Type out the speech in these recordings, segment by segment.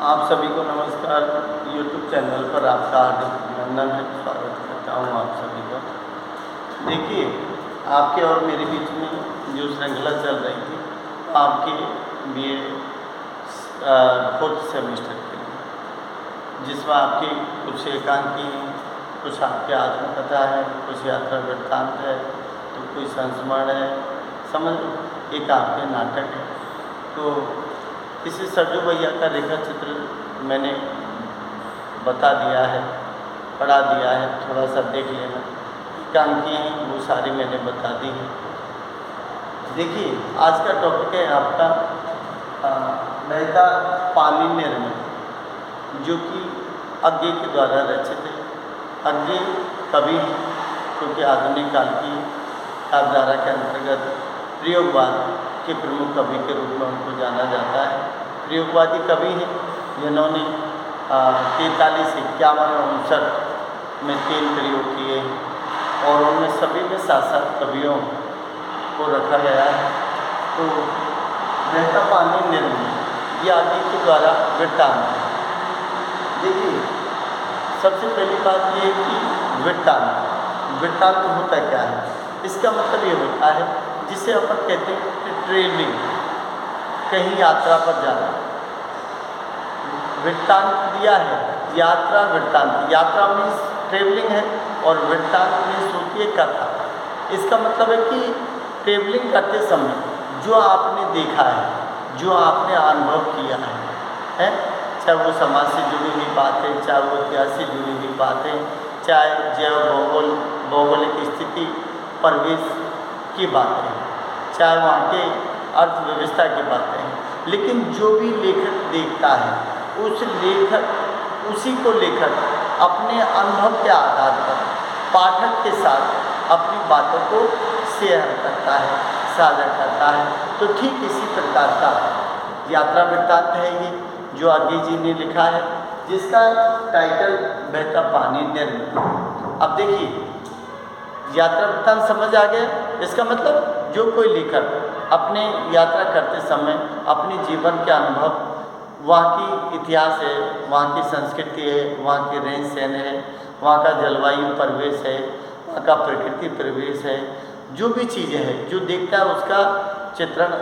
आप सभी को नमस्कार। YouTube चैनल पर आपका हार्दिक अभिनंदन है। स्वागत करता हूँ आप सभी का। देखिए, आपके और मेरे बीच में जो श्रृंखला चल रही थी आपके BA 4th सेमेस्टर के लिए, जिसमें आपकी कुछ एकांकी हैं, कुछ आपकी आत्मकथा है, कुछ यात्रा वृत्तांत है, तो कोई संस्मरण है, समझ लो एक आपके नाटक है। तो इसी सरजू भैया का रेखा चित्र मैंने बता दिया है, पढ़ा दिया है, थोड़ा सा देख लेना। एकांकी हैं वो सारी मैंने बता दी है। देखिए, आज का टॉपिक है आपका बहता पानी निर्मल, जो कि अज्ञे के द्वारा रचित है। अज्ञे कवि क्योंकि आधुनिक काल की काव्यधारा के अंतर्गत प्रयोगवाद के प्रमुख कवि के रूप में उनको जाना जाता है। प्रयोगवादी कवि हैं जिन्होंने 43, 51, 59 में 3 प्रयोग किए हैं और उनमें सभी में 7 कवियों को रखा गया है। तो बहता पानी निर्मल ये आदि के द्वारा वृत्तांत है। देखिए, सबसे पहली बात ये है कि वृत्तांत होता क्या है। इसका मतलब ये होता है जिसे अपन कहते हैं कि ट्रेवलिंग, कहीं यात्रा पर जाना। वृत्तांत दिया है, यात्रा वृत्तांत। यात्रा मीन्स ट्रेवलिंग है और वृत्तांत मीन्स होती है कथा। इसका मतलब है कि ट्रेवलिंग करते समय जो आपने देखा है, जो आपने अनुभव किया है, चाहे वो समाज से जुड़ी हुई बातें, चाहे वो इतिहास से जुड़ी हुई बातें, चाहे जैव भौगोलिक स्थिति परिवेश की बातें, चाहे वहाँ के अर्थव्यवस्था की बातें हैं, लेकिन जो भी लेखक देखता है उसी को लेखक अपने अनुभव के आधार पर पाठक के साथ अपनी बातों को शेयर करता है, साझा करता है। तो ठीक इसी प्रकार का यात्रा वृत्तांत है ये, जो अज्ञे जी ने लिखा है, जिसका टाइटल बहता पानी निर्मल। अब देखिए, यात्रा वृत्तांत समझ आ गया। इसका मतलब जो कोई लेखक अपने यात्रा करते समय अपने जीवन के अनुभव, वहाँ की इतिहास है, वहाँ की संस्कृति है, वहाँ की रहन सहन है, वहाँ का जलवायु परिवेश है, वहाँ का प्रकृति परिवेश है, जो भी चीज़ें हैं जो देखता है उसका चित्रण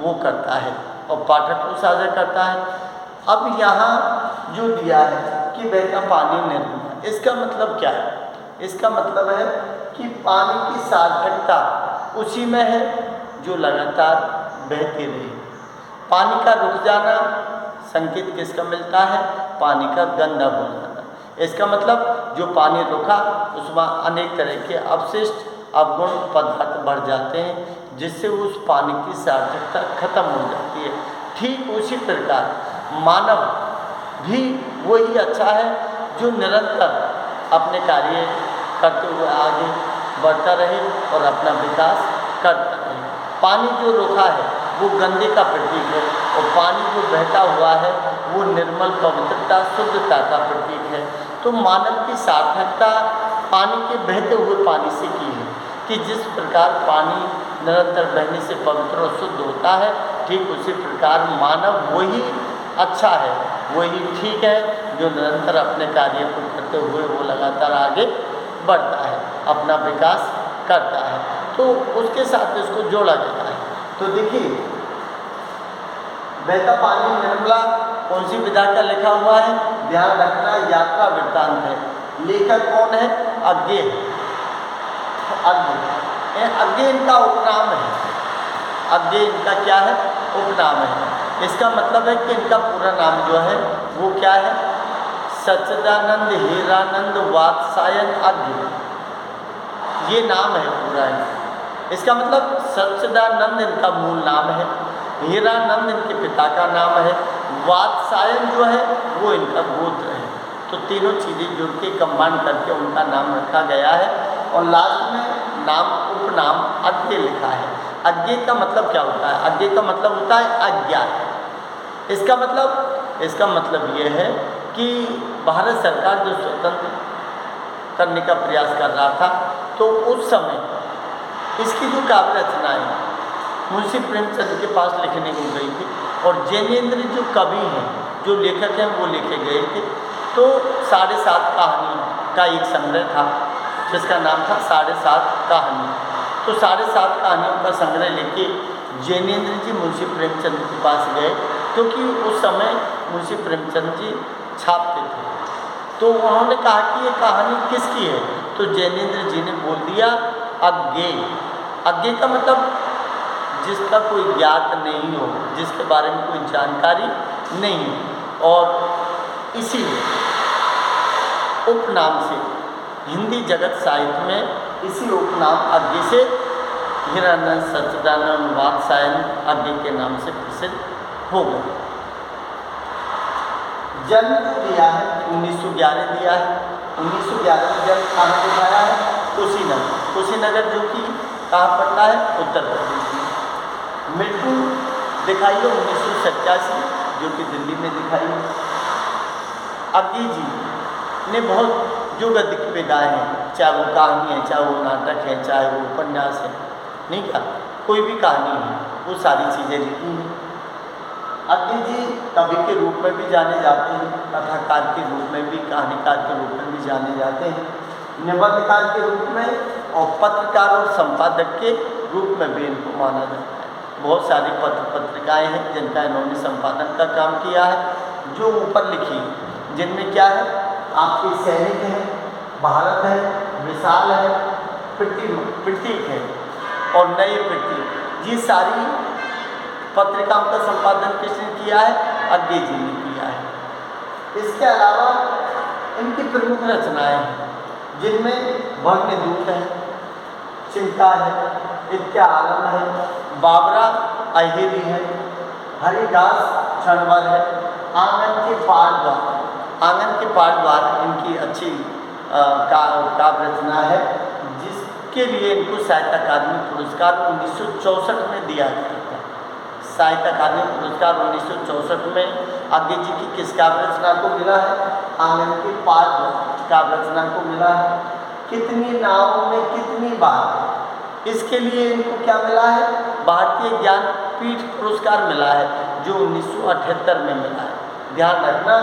वो करता है और पाठक को साझा करता है। अब यहाँ जो दिया है कि बहता पानी निर्मल, इसका मतलब क्या है? इसका मतलब है कि पानी की सार्थकता उसी में है जो लगातार बहती रहे। पानी का रुक जाना संकेत किसका मिलता है? पानी का गंदा हो जाना। इसका मतलब जो पानी रुका उसमें अनेक तरह के अवशिष्ट अवगुण पदार्थ बढ़ जाते हैं, जिससे उस पानी की सार्थकता खत्म हो जाती है। ठीक उसी प्रकार मानव भी वही अच्छा है जो निरंतर अपने कार्य करते हुए आगे बढ़ता रहे और अपना विकास करता रहे। पानी जो रुका है वो गंदे का प्रतीक है और पानी जो बहता हुआ है वो निर्मल पवित्रता शुद्धता का प्रतीक है। तो मानव की सार्थकता पानी के बहते हुए पानी से की है कि जिस प्रकार पानी निरंतर बहने से पवित्र और शुद्ध होता है, ठीक उसी प्रकार मानव वही अच्छा है, वही ठीक है जो निरंतर अपने कार्य को करते हुए वो लगातार आगे बढ़ता है, अपना विकास करता है। तो उसके साथ इसको जोड़ा गया है। तो देखिए, बहता पानी निर्मला कौन सी विधा का लिखा हुआ है? ध्यान रखना, यात्रा वृत्तांत है। लेखक कौन है? अज्ञे। अज्ञे इनका उपनाम है। अज्ञे इनका क्या है? उपनाम है। इसका मतलब है कि इनका पूरा नाम जो है वो क्या है? सच्चिदानंद हीरानंद वात्सायन अज्ञे, ये नाम है पूरा है। इसका मतलब सच्चिदानंद इनका मूल नाम है, हीरानंद इनके पिता का नाम है, वात्सायन जो है वो इनका गोत्र है। तो तीनों चीज़ें जुड़ के कंबाइन करके उनका नाम रखा गया है और लास्ट में नाम उपनाम अज्ञे लिखा है। अज्ञे का मतलब क्या होता है? अज्ञे का मतलब होता है अज्ञात। इसका मतलब ये है कि भारत सरकार जो स्वतंत्र करने का प्रयास कर रहा था, तो उस समय इसकी जो काव्य रचनाएँ मुंशी प्रेमचंद के पास लिखने को गई थी और जैनेन्द्र जो कवि हैं जो लेखक हैं वो लेके गए थे। तो 7.5 कहानियों का एक संग्रह था जिसका नाम था 7.5 कहानी। तो 7.5 कहानियों का संग्रह लेके जैनेन्द्र जी मुंशी प्रेमचंद के पास गए, क्योंकि उस समय मुंशी प्रेमचंद जी छापते थे। तो उन्होंने कहा कि ये कहानी किसकी है? तो जैनेन्द्र जी ने बोल दिया अज्ञेय। अज्ञेय का मतलब जिसका कोई ज्ञात नहीं हो, जिसके बारे में कोई जानकारी नहीं हो। और इसी उपनाम से हिंदी जगत साहित्य में इसी उपनाम अज्ञेय से हीरानंद सच्चिदानंद वात्स्यायन अज्ञेय के नाम से प्रसिद्ध हो गए। जन्म जो दिया है 1911 दिया है। 1911 में जन्म कहाँ दिखाया है? कुशीनगर। कुशीनगर जो कि कहाँ पड़ता है? उत्तर प्रदेश में। मृत्यु दिखाई है 1987 जो कि दिल्ली में दिखाई है। अज्ञेय जी ने बहुत जो गद्य गाए हैं, चाहे वो कहानी है, चाहे वो नाटक है, चाहे वो उपन्यास है, नहीं क्या कोई भी कहानी है, वो सारी चीज़ें लिखी हैं। अज्ञेय जी कवि के रूप में भी जाने जाते हैं, कथाकार के रूप में भी, कहानीकार के रूप में भी जाने जाते हैं, निबंधकार के रूप में और पत्रकार और संपादक के रूप में भी इनको माना जाता है। बहुत सारी पत्र पत्रिकाएँ हैं जिनका इन्होंने संपादन का काम किया है, जो ऊपर लिखी, जिनमें क्या है आपके सैनिक है, भारत है, विशाल है, प्रतीक है और नए प्रतीक, ये सारी पत्रिकाओं का संपादन किसने किया है? अज्ञेय जी ने किया है। इसके अलावा इनकी प्रमुख रचनाएं हैं जिनमें भग्नदूत है, चिंता है, इत्या आलम है, बाबरा अहिरी है, हरिदास क्षणवर है, आंगन के पाठद्वार। आंगन के पाठद्वार इनकी अच्छी काव्य रचना है, जिसके लिए इनको साहित्य अकादमी पुरस्कार 1964 में दिया गया था। साहित्य अकादमी पुरस्कार 1964 में अज्ञेय जी की किस काव्य रचना को मिला है? आंगन के पाठद्वार काव्य रचना को मिला है। कितनी नावों में कितनी बार, इसके लिए इनको क्या मिला है? भारतीय ज्ञानपीठ पुरस्कार मिला है, जो 1978 में मिला है। ध्यान रखना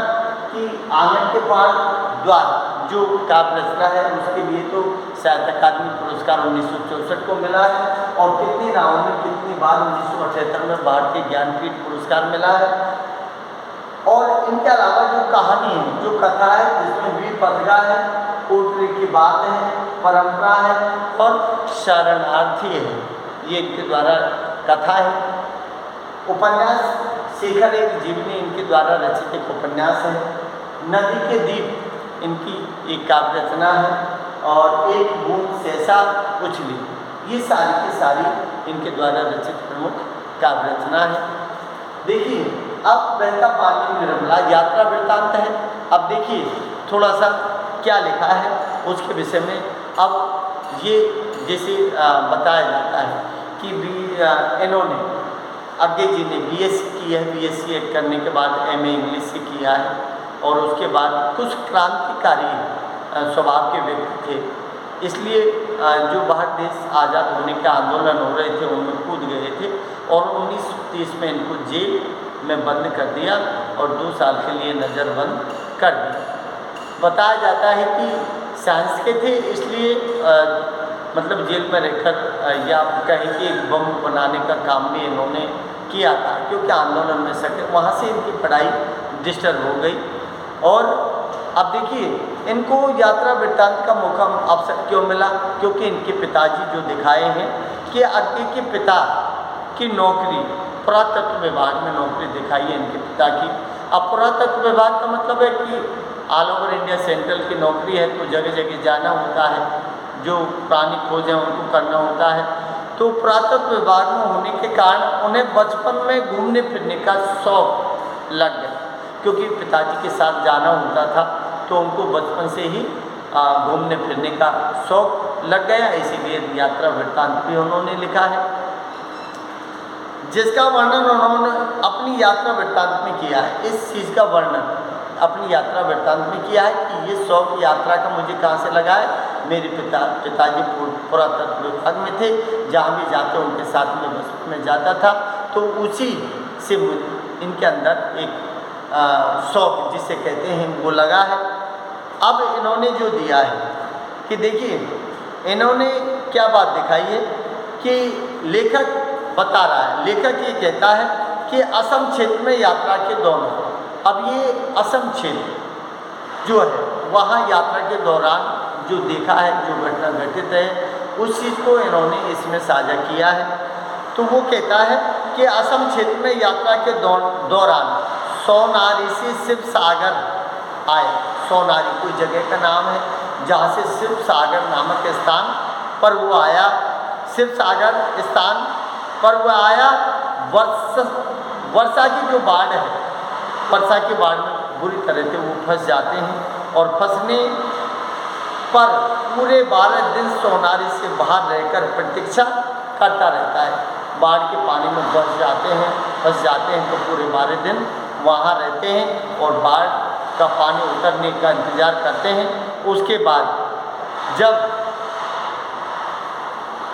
कि आंगन के पाठद्वार जो काव्य रचना है उसके लिए तो साहित्य अकादमी पुरस्कार 1964 को मिला है, और कितनी नावों में कितनी बार 1978 में भारतीय ज्ञानपीठ पुरस्कार मिला है। और इनके अलावा जो कहानी है, जो कथा है, जिसमें वीर पथगा है, कोटरी की बात है, परंपरा है और शरणार्थी है, ये इनके द्वारा कथा है। उपन्यास शेखर एक जीवनी इनके द्वारा रचित एक उपन्यास है। नदी के दीप इनकी एक काव्य रचना है, और एक बूंद सहसा उछली, ये सारी की सारी इनके द्वारा रचित प्रमुख काव्य रचना है। देखिए अब बहता पानी निर्मला यात्रा वृत्तांत है। अब देखिए थोड़ा सा क्या लिखा है उसके विषय में। अब ये जैसे बताया जाता है कि इन्होंने अज्ञेय जी ने BSc की है, BSc करने के बाद MA इंग्लिश से किया है, और उसके बाद कुछ क्रांतिकारी स्वभाव के व्यक्ति थे, इसलिए जो भारत देश आज़ाद होने के आंदोलन हो रहे थे उनमें कूद गए थे, और 1930 में इनको जेल में बंद कर दिया और 2 साल के लिए नज़रबंद कर दिया। बताया जाता है कि साइंस के थे, इसलिए मतलब जेल में रहकर या कहीं कि एक बम बनाने का काम भी इन्होंने किया था, क्योंकि आंदोलन में सके वहाँ से इनकी पढ़ाई डिस्टर्ब हो गई। और अब देखिए इनको यात्रा वृत्तांत का मौका अवसर क्यों मिला? क्योंकि इनके पिताजी जो दिखाए हैं कि अज्ञेय के पिता की नौकरी पुरातत्व विभाग में नौकरी दिखाई है इनके पिता की। अब पुरातत्व विभाग का मतलब है कि ऑल ओवर इंडिया सेंट्रल की नौकरी है, तो जगह जगह जाना होता है, जो पुरानी खोज हैं उनको करना होता है। तो पुरातत्व विभाग में होने के कारण उन्हें बचपन में घूमने फिरने का शौक लग गया, क्योंकि पिताजी के साथ जाना होता था, तो उनको बचपन से ही घूमने फिरने का शौक लग गया, इसीलिए यात्रा वृत्तांत भी उन्होंने लिखा है, जिसका वर्णन उन्होंने अपनी यात्रा वृत्तांत में किया है। इस चीज़ का वर्णन अपनी यात्रा वृत्तांत में किया है कि ये शौक यात्रा का मुझे कहाँ से लगा है। मेरे पिताजी पुरातत्व विभाग में थे, जहाँ भी जाते उनके साथ में बस में जाता था, तो उसी से इनके अंदर एक शौक जिसे कहते हैं वो लगा है। अब इन्होंने जो दिया है कि देखिए इन्होंने क्या बात दिखाई है कि लेखक बता रहा है, लेखक ये कहता है कि असम क्षेत्र में यात्रा के दौरान, अब ये असम क्षेत्र जो है वहाँ यात्रा के दौरान जो देखा है, जो घटना घटित है, उस चीज़ को इन्होंने इसमें साझा किया है। तो वो कहता है कि असम क्षेत्र में यात्रा के दौरान सोनारी से शिव सागर आए। सोनारी कोई जगह का नाम है जहाँ से शिव सागर नामक स्थान पर वो आया। शिव सागर स्थान पर वो आया। वर्षा की जो बाढ़ है, वर्षा की बाढ़ में बुरी तरह से वो फंस जाते हैं और फंसने पर पूरे 12 दिन सोनारी से बाहर रहकर प्रतीक्षा करता रहता है। बाढ़ के पानी में फंस जाते हैं तो पूरे 12 दिन वहाँ रहते हैं और बाढ़ का पानी उतरने का इंतज़ार करते हैं। उसके बाद जब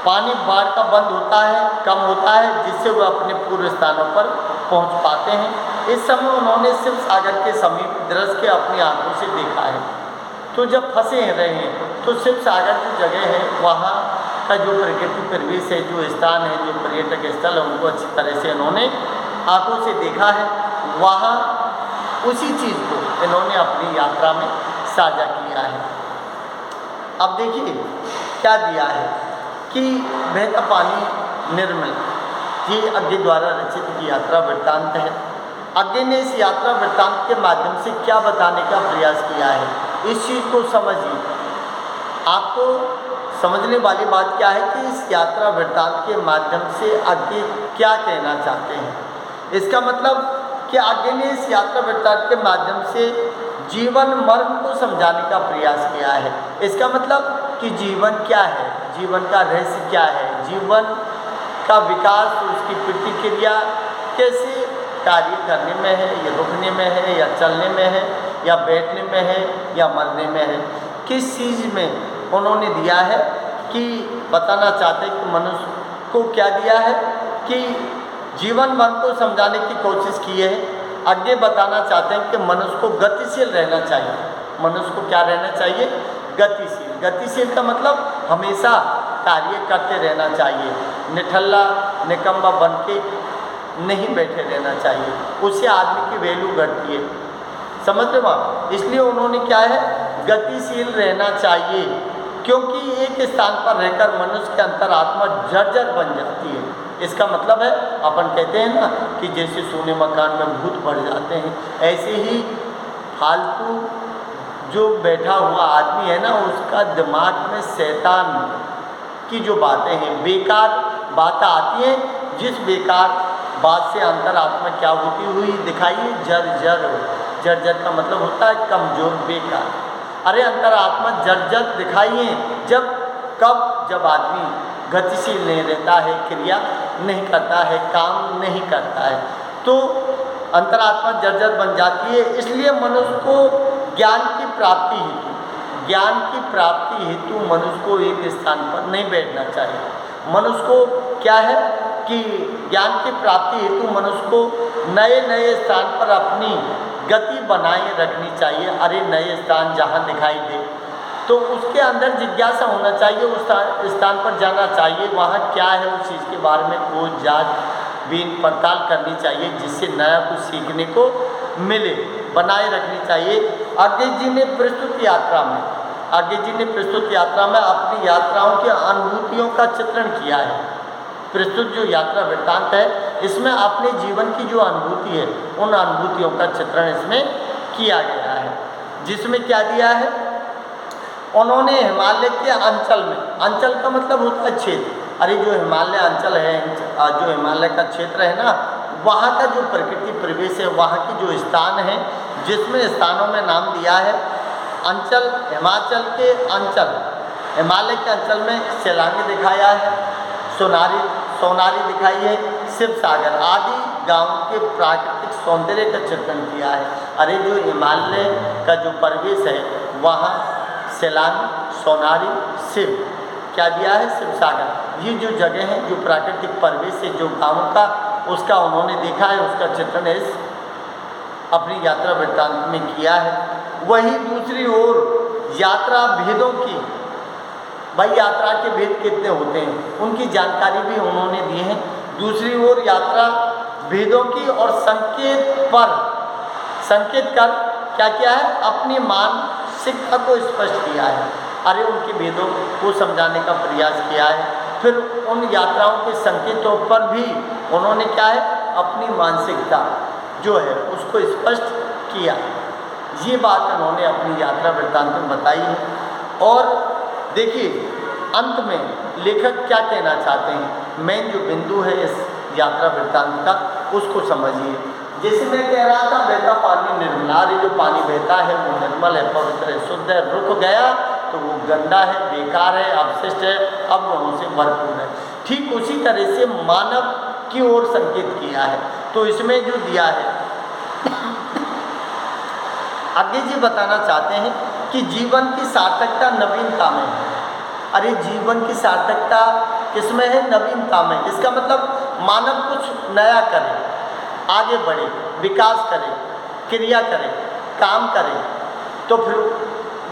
पानी बाढ़ का बंद होता है, कम होता है, जिससे वह अपने पूर्व स्थानों पर पहुंच पाते हैं। इस समय उन्होंने शिव सागर के समीप दृश्य के अपनी आंखों से देखा है। तो जब फंसे रहे हैं तो शिव सागर जो जगह है वहाँ का जो प्राकृतिक परिवेश है, जो स्थान है, जो पर्यटक स्थल है, उनको अच्छी तरह से इन्होंने आंखों से देखा है। वहाँ उसी चीज़ को इन्होंने अपनी यात्रा में साझा किया है। अब देखिए क्या दिया है कि बहता पानी निर्मल, ये अज्ञे द्वारा रचित की यात्रा वृत्तांत है। अज्ञे ने इस यात्रा वृत्तांत के माध्यम से क्या बताने का प्रयास किया है, इस चीज़ को समझिए। आपको समझने वाली बात क्या है कि इस यात्रा वृत्तांत के माध्यम से अज्ञे क्या कहना चाहते हैं। इसका मतलब कि अज्ञे ने इस यात्रा वृत्तांत के माध्यम से जीवन मर्म को समझाने का प्रयास किया है। इसका मतलब कि जीवन क्या है, जीवन का रहस्य क्या है, जीवन का विकास, उसकी प्रतिक्रिया कैसे कार्य करने में है, या रुकने में है, या चलने में है, या बैठने में है, या मरने में है, किस चीज़ में उन्होंने दिया है कि बताना चाहते हैं कि मनुष्य को क्या दिया है कि जीवन मर्म को समझाने की कोशिश की है। आगे बताना चाहते हैं कि मनुष्य को गतिशील रहना चाहिए। मनुष्य को क्या रहना चाहिए? गतिशील। गतिशील का मतलब हमेशा कार्य करते रहना चाहिए, निठल्ला निकम्मा बन के नहीं बैठे रहना चाहिए, उससे आदमी की वैल्यू घटती है। समझ रहे हो आप? इसलिए उन्होंने क्या है, गतिशील रहना चाहिए, क्योंकि एक स्थान पर रहकर मनुष्य की अंतरात्मा जर्जर बन जाती है। इसका मतलब है, अपन कहते हैं ना कि जैसे सोने मकान में भूत बढ़ जाते हैं, ऐसे ही फालतू जो बैठा हुआ आदमी है ना, उसका दिमाग में शैतान की जो बातें हैं, बेकार बातें आती हैं, जिस बेकार बात से अंतरात्मा क्या होती हुई दिखाइए, जर्जर। जर्जर का मतलब होता है कमजोर, बेकार। अरे अंतरात्मा जर्जर दिखाइए जब आदमी गतिशील नहीं रहता है, क्रिया नहीं करता है, काम नहीं करता है, तो अंतरात्मा जर्जर बन जाती है। इसलिए मनुष्य को ज्ञान की प्राप्ति हेतु मनुष्य को एक स्थान पर नहीं बैठना चाहिए। मनुष्य को क्या है कि ज्ञान की प्राप्ति हेतु मनुष्य को नए नए स्थान पर अपनी गति बनाए रखनी चाहिए। अरे नए स्थान जहाँ दिखाई दे तो उसके अंदर जिज्ञासा होना चाहिए, उस स्थान पर जाना चाहिए, वहाँ क्या है उस चीज़ के बारे में खोज जांच बीन पड़ताल करनी चाहिए, जिससे नया कुछ सीखने को मिले, बनाए रखनी चाहिए। आगे जी ने प्रस्तुत यात्रा में अपनी यात्राओं की अनुभूतियों का चित्रण किया है। प्रस्तुत जो यात्रा वृत्तांत है, इसमें अपने जीवन की जो अनुभूति है, उन अनुभूतियों का चित्रण इसमें किया गया है। जिसमें क्या दिया है, उन्होंने हिमालय के अंचल में, अंचल का मतलब होता है क्षेत्र। अरे जो हिमालय अंचल है, जो हिमालय का क्षेत्र है ना, वहाँ का जो प्रकृति परिवेश है, वहाँ की जो स्थान है, जिसमें स्थानों में नाम दिया है अंचल, हिमाचल के अंचल, हिमालय के अंचल में शिलांग दिखाया है, सोनारी दिखाई है, शिव सागर आदि गांव के प्राकृतिक सौंदर्य का चित्रण किया है। अरे जो हिमालय का जो परिवेश है, वहाँ शिलांग, सोनारी, शिव क्या दिया है, शिव सागर, ये जो जगह है, जो प्राकृतिक परिवेश है, जो गाँव का, उसका उन्होंने देखा है, उसका चित्रण इस अपनी यात्रा वृत्तांत में किया है। वही दूसरी ओर यात्रा भेदों की, भाई यात्रा के भेद कितने होते हैं उनकी जानकारी भी उन्होंने दी है। दूसरी ओर यात्रा भेदों की और संकेत कर क्या किया है, अपनी मानसिकता को स्पष्ट किया है। अरे उनके भेदों को समझाने का प्रयास किया है। फिर उन यात्राओं के संकेतों पर भी उन्होंने क्या है, अपनी मानसिकता जो है उसको स्पष्ट किया। ये बात उन्होंने अपनी यात्रा वृत्तांत में बताई है। और देखिए अंत में लेखक क्या कहना चाहते हैं, मेन जो बिंदु है इस यात्रा वृत्तांत का उसको समझिए। जैसे मैं कह रहा था बहता पानी निर्मला, जो पानी बहता है वो निर्मल है, पवित्र है, शुद्ध है। रुक गया तो वो गंदा है, बेकार है, अपशिष्ट है, अवगुणों से भरपूर है। ठीक उसी तरह से मानव की ओर संकेत किया है। तो इसमें जो दिया है आगे जी बताना चाहते हैं कि जीवन की सार्थकता नवीनता में है। अरे जीवन की सार्थकता किसमें है, नवीनता में। इसका मतलब मानव कुछ नया करे, आगे बढ़े, विकास करे, क्रिया करे, काम करे, तो फिर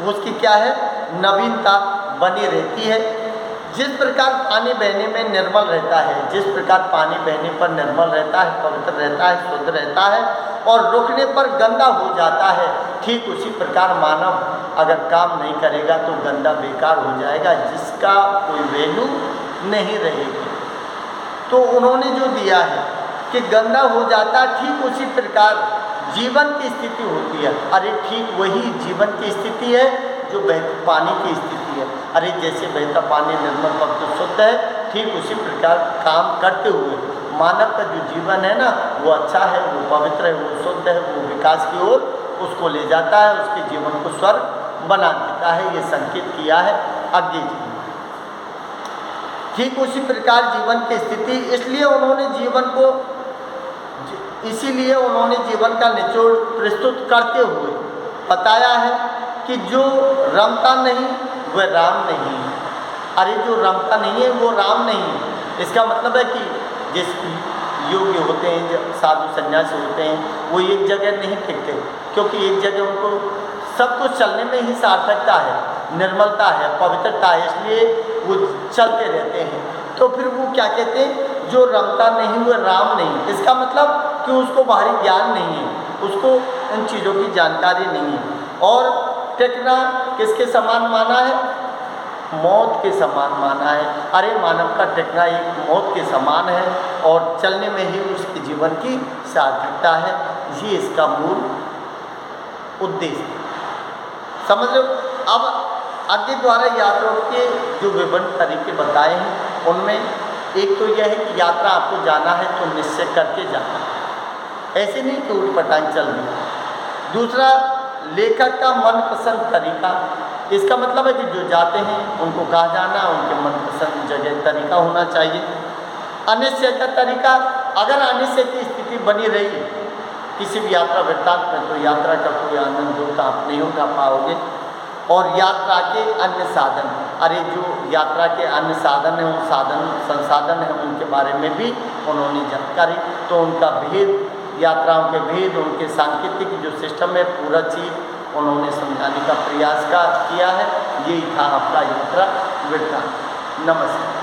उसकी क्या है, नवीनता बनी रहती है। जिस प्रकार पानी बहने में निर्मल रहता है, जिस प्रकार पानी बहने पर निर्मल रहता है, पवित्र रहता है, शुद्ध रहता है और रुकने पर गंदा हो जाता है, ठीक उसी प्रकार मानव अगर काम नहीं करेगा तो गंदा बेकार हो जाएगा, जिसका कोई वैल्यू नहीं रहेगी। तो उन्होंने जो दिया है कि गंदा हो जाता है, ठीक उसी प्रकार जीवन की स्थिति होती है। अरे ठीक वही जीवन की स्थिति है जो पानी की स्थिति है। अरे जैसे बहता पानी निर्मल पवित्र शुद्ध है, ठीक उसी प्रकार काम करते हुए मानव का जो जीवन है ना वो अच्छा है, वो पवित्र है, वो शुद्ध है, वो विकास की ओर उसको ले जाता है, उसके जीवन को स्वर्ग बना देता है। ये संकेत किया है आगे जी। ठीक उसी प्रकार जीवन की स्थिति, इसीलिए उन्होंने जीवन का निचोड़ प्रस्तुत करते हुए बताया है कि जो रमता नहीं वह राम नहीं है। अरे जो रमता नहीं है वो राम नहीं है। इसका मतलब है कि जिस योग्य होते हैं, जो साधु सन्यासी होते हैं, वो एक जगह नहीं टिकते, क्योंकि एक जगह उनको सब कुछ चलने में ही सार्थकता है, निर्मलता है, पवित्रता है, इसलिए वो चलते रहते हैं। तो फिर वो क्या कहते हैं, जो रमता नहीं वो राम नहीं। इसका मतलब कि उसको बाहरी ज्ञान नहीं है, उसको इन चीज़ों की जानकारी नहीं है। और टिकना किसके समान माना है, मौत के समान माना है। अरे मानव का टिकना एक मौत के समान है और चलने में ही उसके जीवन की सार्थकता है। ये इसका मूल उद्देश्य समझ लो। अब आगे द्वारा यात्रा के जो विभिन्न तरीके बताए हैं उनमें एक तो यह है कि यात्रा आपको जाना है तो निश्चय करके जाना, ऐसे नहीं कि उठपटांग चल रही। दूसरा लेखक का मनपसंद तरीका, इसका मतलब है कि जो जाते हैं उनको कहाँ जाना, उनके मनपसंद जगह तरीका होना चाहिए। अनिश्चय का तरीका, अगर अनिश्चय की स्थिति बनी रही किसी भी यात्रा वृत्तांत में तो यात्रा का कोई आनंद होता आप नहीं उठा पाओगे। और यात्रा के अन्य साधन, अरे जो यात्रा के अन्य साधन हैं, वो संसाधन हैं, उनके बारे में भी उन्होंने जानकारी, तो उनका भेद, यात्राओं के भेद, उनके सांकेतिक जो सिस्टम है, पूरा चीज़ उन्होंने समझाने का प्रयास किया है। यही था आपका यात्रा वृत्तांत। नमस्कार।